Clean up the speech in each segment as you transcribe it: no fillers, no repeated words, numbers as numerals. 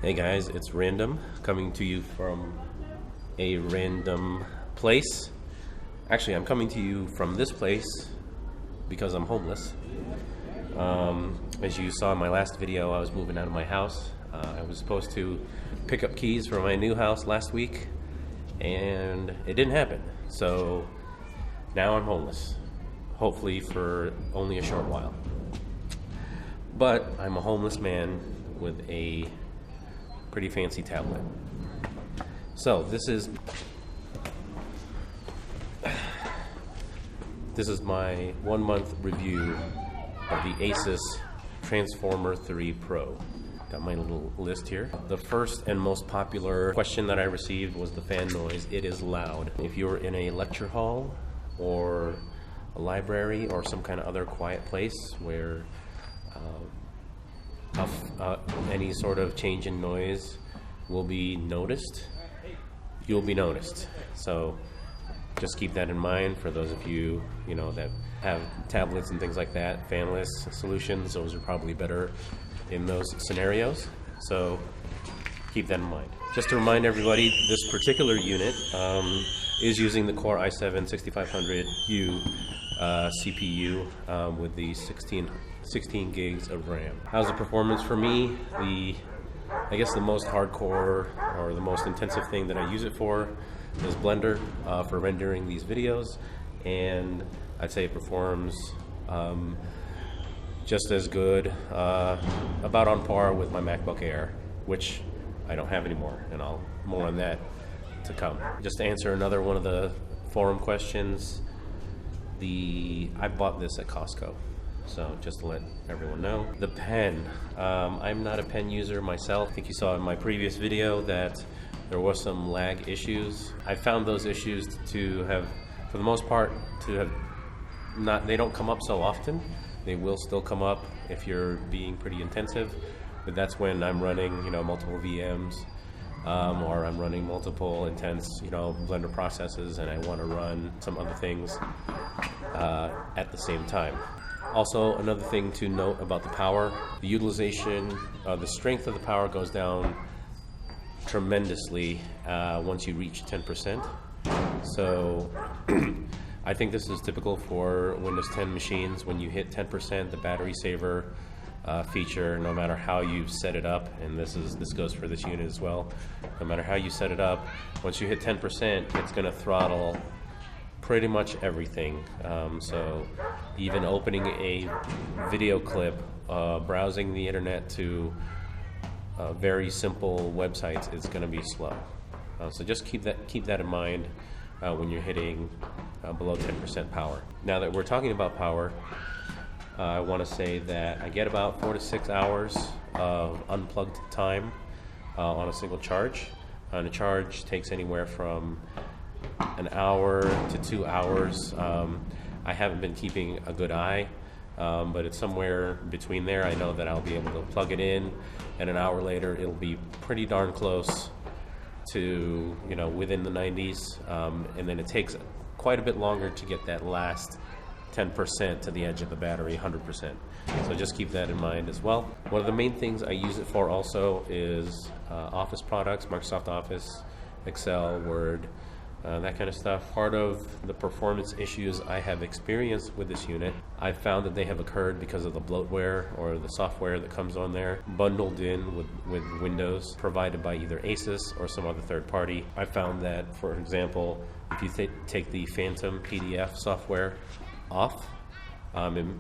Hey guys, it's Random coming to you from a random place. Actually, I'm coming to you from this place because I'm homeless. As you saw in my last video, I was moving out of my house. I was supposed to pick up keys for my new house last week, and it didn't happen. So now I'm homeless, hopefully for only a short while. But I'm a homeless man with a pretty fancy tablet. So this is my 1 month review of the Asus Transformer 3 Pro. Got my little list here. The first and most popular question that I received was the fan noise. It is loud. If you're in a lecture hall or a library or some kind of other quiet place where any sort of change in noise will be noticed, you'll be noticed. So just keep that in mind for those of you, that have tablets and things like that. Fanless solutions, those are probably better in those scenarios. So keep that in mind. Just to remind everybody, this particular unit is using the Core i7-6500U CPU with the 16 gigs of RAM. How's the performance for me? I guess the most hardcore or the most intensive thing that I use it for is Blender for rendering these videos, and I'd say it performs just as good, about on par with my MacBook Air, which I don't have anymore, and more on that to come. Just to answer another one of the forum questions, I bought this at Costco. So just to let everyone know. The pen, I'm not a pen user myself. I think you saw in my previous video that there was some lag issues. I found those issues to have, for the most part, they don't come up so often. They will still come up if you're being pretty intensive, but that's when I'm running, multiple VMs, or I'm running multiple intense, Blender processes, and I want to run some other things at the same time. Also, another thing to note about the power, the utilization, the strength of the power goes down tremendously once you reach 10%. So I think this is typical for Windows 10 machines. When you hit 10%, the battery saver feature, no matter how you set it up, and this goes for this unit as well, no matter how you set it up, once you hit 10%, it's going to throttle pretty much everything. So even opening a video clip, browsing the internet to very simple websites, it's going to be slow. So just keep that in mind when you're hitting below 10% power. Now that we're talking about power, I want to say that I get about 4 to 6 hours of unplugged time on a single charge. And a charge takes anywhere from an hour to 2 hours. I haven't been keeping a good eye, but it's somewhere between there. I know that I'll be able to plug it in, and an hour later it'll be pretty darn close to, within the 90s, and then it takes quite a bit longer to get that last 10% to the edge of the battery, 100%. So just keep that in mind as well. One of the main things I use it for also is Office products, Microsoft Office, Excel, Word, that kind of stuff. Part of the performance issues I have experienced with this unit, I've found that they have occurred because of the bloatware or the software that comes on there, bundled in with Windows, provided by either Asus or some other third party. I found that, for example, if you take the Phantom PDF software off,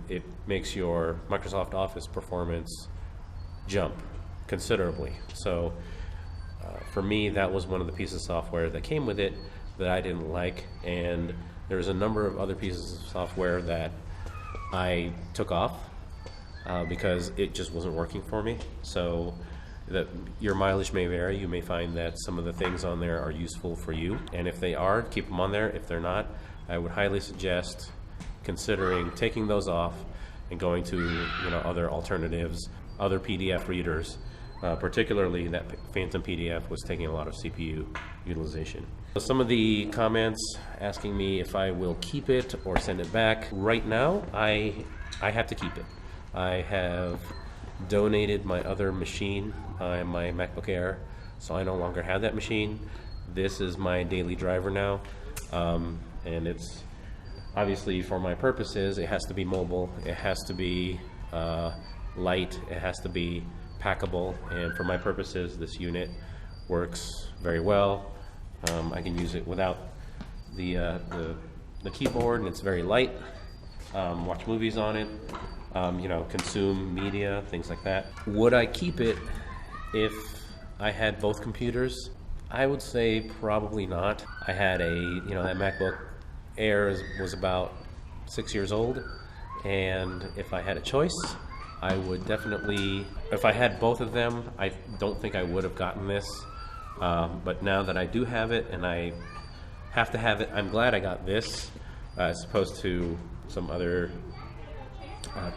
it makes your Microsoft Office performance jump considerably. So for me, that was one of the pieces of software that came with it that I didn't like, and there's a number of other pieces of software that I took off because it just wasn't working for me. So that your mileage may vary. You may find that some of the things on there are useful for you, and if they are, keep them on there. If they're not, I would highly suggest considering taking those off and going to other alternatives, other PDF readers. Particularly that Phantom PDF was taking a lot of CPU utilization. Some of the comments asking me if I will keep it or send it back. Right now, I have to keep it. I have donated my other machine, my MacBook Air, so I no longer have that machine. This is my daily driver now, and it's obviously for my purposes. It has to be mobile, it has to be light, it has to be packable, and for my purposes this unit works very well. I can use it without the keyboard, and it's very light. Watch movies on it, consume media, things like that. Would I keep it if I had both computers? I would say probably not. I had that MacBook Air was about 6 years old, and if I had a choice, I would definitely, if I had both of them, I don't think I would have gotten this. But now that I do have it and I have to have it, I'm glad I got this as opposed to some other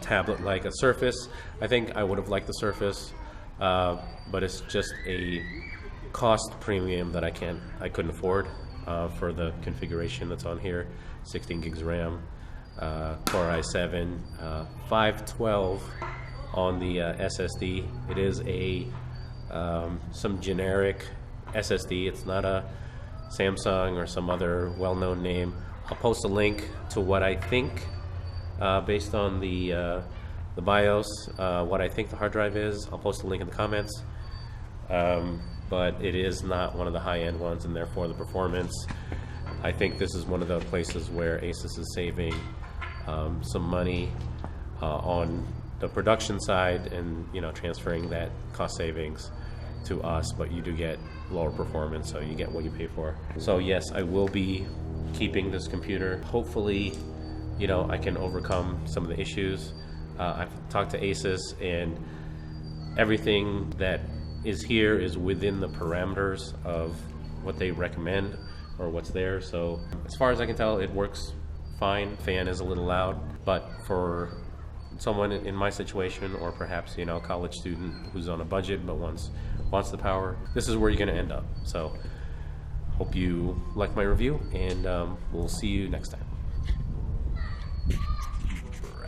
tablet like a Surface. I think I would have liked the Surface, but it's just a cost premium that I couldn't afford for the configuration that's on here. 16 gigs RAM, Core i7, 512 on the SSD. It is some generic SSD. It's not a Samsung or some other well-known name. I'll post a link to what I think, based on the BIOS, what I think the hard drive is. I'll post a link in the comments. But it is not one of the high-end ones, and therefore the performance, I think this is one of the places where Asus is saving some money on the production side, and transferring that cost savings to us, but you do get lower performance, so you get what you pay for. So yes, I will be keeping this computer. Hopefully, I can overcome some of the issues. I've talked to Asus, and everything that is here is within the parameters of what they recommend or what's there. So as far as I can tell, it works fine. Fan is a little loud, but for someone in my situation, or perhaps a college student who's on a budget but wants the power, this is where you're going to end up. So hope you like my review, and we'll see you next time.